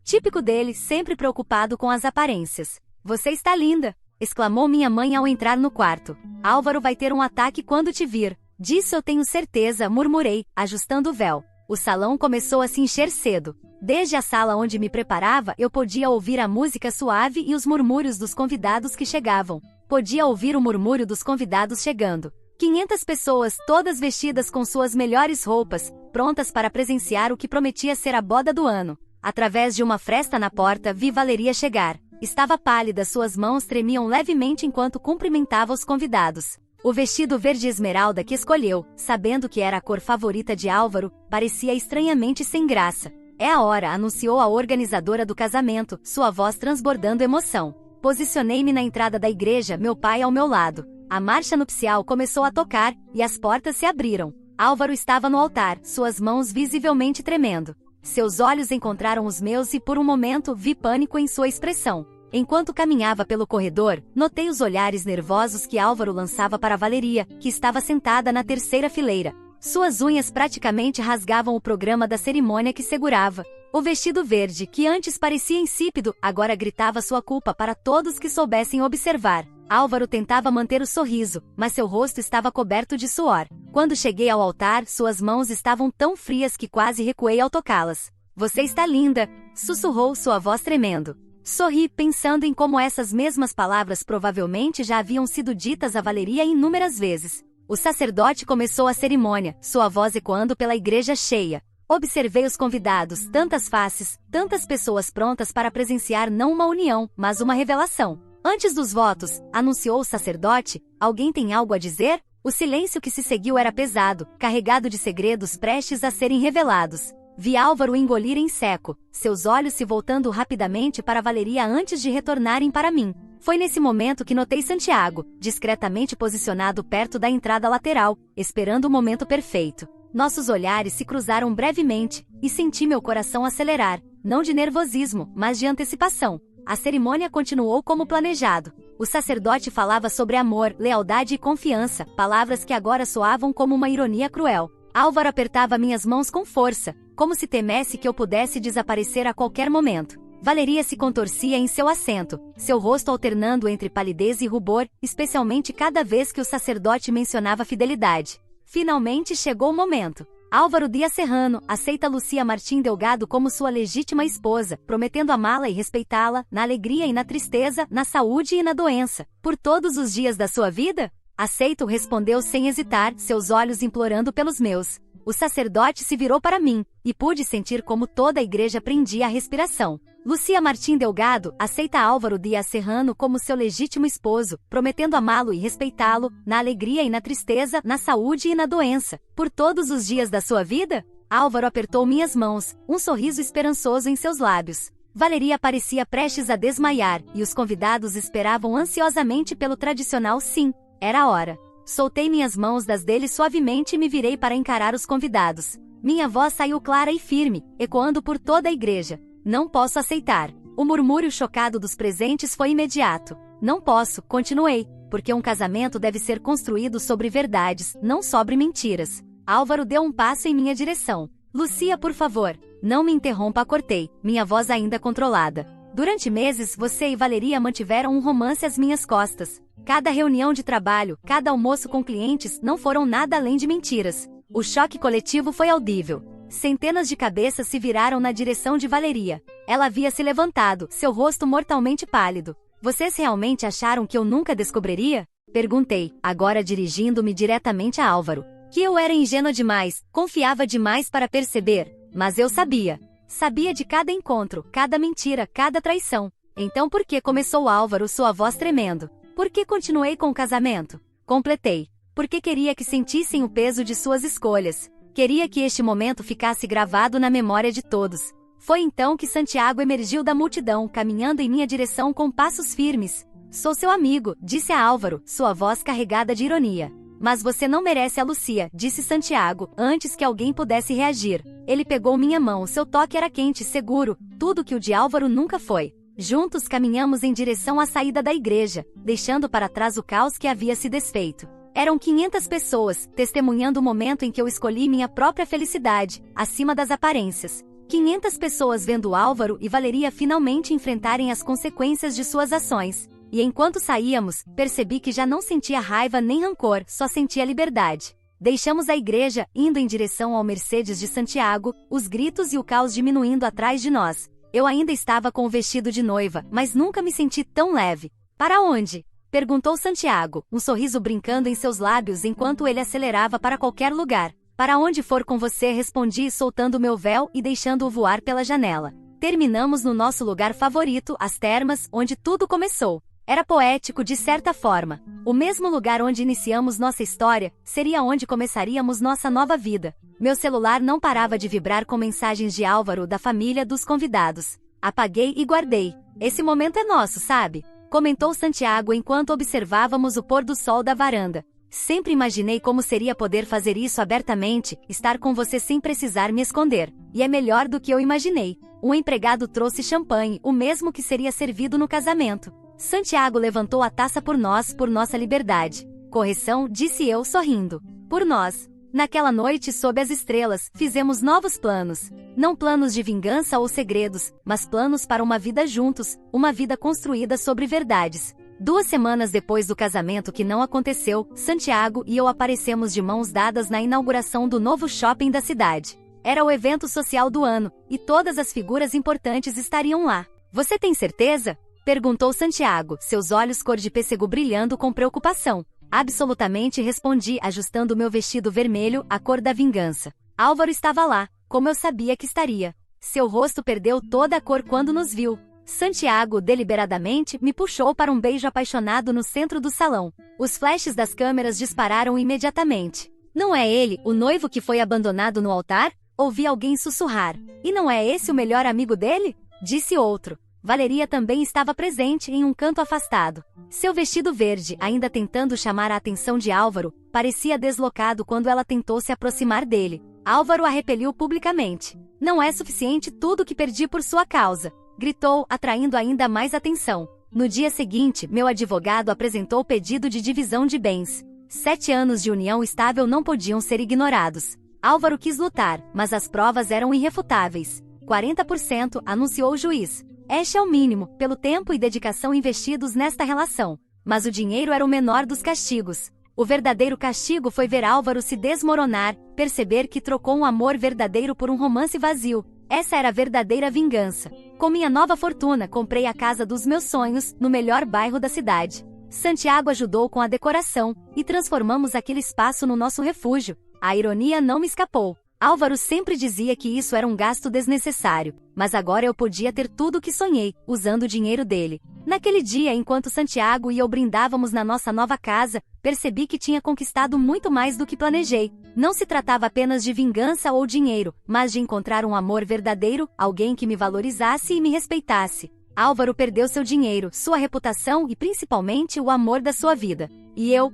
Típico dele, sempre preocupado com as aparências. Você está linda! Exclamou minha mãe ao entrar no quarto. Álvaro vai ter um ataque quando te vir. Disso eu tenho certeza, murmurei, ajustando o véu. O salão começou a se encher cedo. Desde a sala onde me preparava, eu podia ouvir a música suave e os murmúrios dos convidados que chegavam. Podia ouvir o murmúrio dos convidados chegando. 500 pessoas, todas vestidas com suas melhores roupas, prontas para presenciar o que prometia ser a boda do ano. Através de uma fresta na porta, vi Valeria chegar. Estava pálida, suas mãos tremiam levemente enquanto cumprimentava os convidados. O vestido verde esmeralda que escolheu, sabendo que era a cor favorita de Álvaro, parecia estranhamente sem graça. É a hora, anunciou a organizadora do casamento, sua voz transbordando emoção. Posicionei-me na entrada da igreja, meu pai ao meu lado. A marcha nupcial começou a tocar, e as portas se abriram. Álvaro estava no altar, suas mãos visivelmente tremendo. Seus olhos encontraram os meus e por um momento vi pânico em sua expressão. Enquanto caminhava pelo corredor, notei os olhares nervosos que Álvaro lançava para Valeria, que estava sentada na terceira fileira. Suas unhas praticamente rasgavam o programa da cerimônia que segurava. O vestido verde, que antes parecia insípido, agora gritava sua culpa para todos que soubessem observar. Álvaro tentava manter o sorriso, mas seu rosto estava coberto de suor. Quando cheguei ao altar, suas mãos estavam tão frias que quase recuei ao tocá-las. Você está linda, sussurrou sua voz tremendo. Sorri, pensando em como essas mesmas palavras provavelmente já haviam sido ditas a Valeria inúmeras vezes. O sacerdote começou a cerimônia, sua voz ecoando pela igreja cheia. Observei os convidados, tantas faces, tantas pessoas prontas para presenciar não uma união, mas uma revelação. Antes dos votos, anunciou o sacerdote, alguém tem algo a dizer? O silêncio que se seguiu era pesado, carregado de segredos prestes a serem revelados. Vi Álvaro engolir em seco, seus olhos se voltando rapidamente para Valeria antes de retornarem para mim. Foi nesse momento que notei Santiago, discretamente posicionado perto da entrada lateral, esperando o momento perfeito. Nossos olhares se cruzaram brevemente, e senti meu coração acelerar, não de nervosismo, mas de antecipação. A cerimônia continuou como planejado. O sacerdote falava sobre amor, lealdade e confiança, palavras que agora soavam como uma ironia cruel. Álvaro apertava minhas mãos com força, como se temesse que eu pudesse desaparecer a qualquer momento. Valeria se contorcia em seu assento, seu rosto alternando entre palidez e rubor, especialmente cada vez que o sacerdote mencionava fidelidade. Finalmente chegou o momento. Álvaro Dias Serrano aceita Lucia Martim Delgado como sua legítima esposa, prometendo amá-la e respeitá-la, na alegria e na tristeza, na saúde e na doença, por todos os dias da sua vida? Aceito, respondeu sem hesitar, seus olhos implorando pelos meus. O sacerdote se virou para mim, e pude sentir como toda a igreja prendia a respiração. Lucia Martim Delgado aceita Álvaro Dias Serrano como seu legítimo esposo, prometendo amá-lo e respeitá-lo, na alegria e na tristeza, na saúde e na doença, por todos os dias da sua vida? Álvaro apertou minhas mãos, um sorriso esperançoso em seus lábios. Valeria parecia prestes a desmaiar, e os convidados esperavam ansiosamente pelo tradicional sim. Era a hora. Soltei minhas mãos das dele suavemente e me virei para encarar os convidados. Minha voz saiu clara e firme, ecoando por toda a igreja. Não posso aceitar. O murmúrio chocado dos presentes foi imediato. Não posso, continuei, porque um casamento deve ser construído sobre verdades, não sobre mentiras. Álvaro deu um passo em minha direção. Lucia, por favor, não me interrompa, cortei, minha voz ainda controlada. Durante meses você e Valeria mantiveram um romance às minhas costas. Cada reunião de trabalho, cada almoço com clientes não foram nada além de mentiras. O choque coletivo foi audível. Centenas de cabeças se viraram na direção de Valeria. Ela havia se levantado, seu rosto mortalmente pálido. Vocês realmente acharam que eu nunca descobriria? Perguntei, agora dirigindo-me diretamente a Álvaro. Que eu era ingênua demais, confiava demais para perceber. Mas eu sabia. Sabia de cada encontro, cada mentira, cada traição. Então por que começou Álvaro, sua voz tremendo? Por que continuei com o casamento? Completei. Porque queria que sentissem o peso de suas escolhas. Queria que este momento ficasse gravado na memória de todos. Foi então que Santiago emergiu da multidão, caminhando em minha direção com passos firmes. Sou seu amigo, disse a Álvaro, sua voz carregada de ironia. Mas você não merece a Lucia, disse Santiago, antes que alguém pudesse reagir. Ele pegou minha mão, seu toque era quente, seguro, tudo que o de Álvaro nunca foi. Juntos caminhamos em direção à saída da igreja, deixando para trás o caos que havia se desfeito. Eram 500 pessoas, testemunhando o momento em que eu escolhi minha própria felicidade, acima das aparências. 500 pessoas vendo Álvaro e Valeria finalmente enfrentarem as consequências de suas ações. E enquanto saíamos, percebi que já não sentia raiva nem rancor, só sentia liberdade. Deixamos a igreja, indo em direção ao Mercedes de Santiago, os gritos e o caos diminuindo atrás de nós. Eu ainda estava com o vestido de noiva, mas nunca me senti tão leve. Para onde? Perguntou Santiago, um sorriso brincando em seus lábios enquanto ele acelerava para qualquer lugar. Para onde for com você, respondi soltando meu véu e deixando-o voar pela janela. Terminamos no nosso lugar favorito, as termas, onde tudo começou. Era poético de certa forma. O mesmo lugar onde iniciamos nossa história, seria onde começaríamos nossa nova vida. Meu celular não parava de vibrar com mensagens de Álvaro, da família, dos convidados. Apaguei e guardei. Esse momento é nosso, sabe? Comentou Santiago enquanto observávamos o pôr do sol da varanda. Sempre imaginei como seria poder fazer isso abertamente, estar com você sem precisar me esconder. E é melhor do que eu imaginei. Um empregado trouxe champanhe, o mesmo que seria servido no casamento. Santiago levantou a taça por nós, por nossa liberdade. Correção, disse eu sorrindo. Por nós. Naquela noite, sob as estrelas, fizemos novos planos. Não planos de vingança ou segredos, mas planos para uma vida juntos, uma vida construída sobre verdades. 2 semanas depois do casamento que não aconteceu, Santiago e eu aparecemos de mãos dadas na inauguração do novo shopping da cidade. Era o evento social do ano, e todas as figuras importantes estariam lá. Você tem certeza? Perguntou Santiago, seus olhos cor de pêssego brilhando com preocupação. Absolutamente, respondi, ajustando meu vestido vermelho, a cor da vingança. Álvaro estava lá, como eu sabia que estaria. Seu rosto perdeu toda a cor quando nos viu. Santiago, deliberadamente, me puxou para um beijo apaixonado no centro do salão. Os flashes das câmeras dispararam imediatamente. Não é ele, o noivo que foi abandonado no altar? Ouvi alguém sussurrar. E não é esse o melhor amigo dele? Disse outro. Valeria também estava presente em um canto afastado. Seu vestido verde, ainda tentando chamar a atenção de Álvaro, parecia deslocado quando ela tentou se aproximar dele. Álvaro a repeliu publicamente. Não é suficiente tudo que perdi por sua causa, gritou, atraindo ainda mais atenção. No dia seguinte, meu advogado apresentou o pedido de divisão de bens. 7 anos de união estável não podiam ser ignorados. Álvaro quis lutar, mas as provas eram irrefutáveis. 40%, anunciou o juiz. Este é o mínimo, pelo tempo e dedicação investidos nesta relação. Mas o dinheiro era o menor dos castigos. O verdadeiro castigo foi ver Álvaro se desmoronar, perceber que trocou um amor verdadeiro por um romance vazio. Essa era a verdadeira vingança. Com minha nova fortuna, comprei a casa dos meus sonhos, no melhor bairro da cidade. Santiago ajudou com a decoração, e transformamos aquele espaço no nosso refúgio. A ironia não me escapou. Álvaro sempre dizia que isso era um gasto desnecessário, mas agora eu podia ter tudo o que sonhei, usando o dinheiro dele. Naquele dia, enquanto Santiago e eu brindávamos na nossa nova casa, percebi que tinha conquistado muito mais do que planejei. Não se tratava apenas de vingança ou dinheiro, mas de encontrar um amor verdadeiro, alguém que me valorizasse e me respeitasse. Álvaro perdeu seu dinheiro, sua reputação e principalmente o amor da sua vida. E eu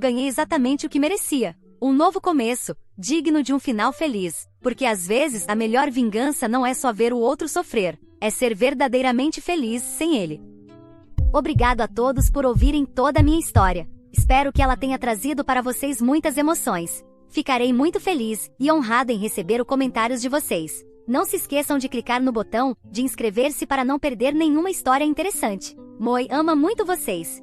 ganhei exatamente o que merecia. Um novo começo, digno de um final feliz, porque às vezes a melhor vingança não é só ver o outro sofrer, é ser verdadeiramente feliz sem ele. Obrigado a todos por ouvirem toda a minha história. Espero que ela tenha trazido para vocês muitas emoções. Ficarei muito feliz e honrada em receber os comentários de vocês. Não se esqueçam de clicar no botão de inscrever-se para não perder nenhuma história interessante. Moi ama muito vocês.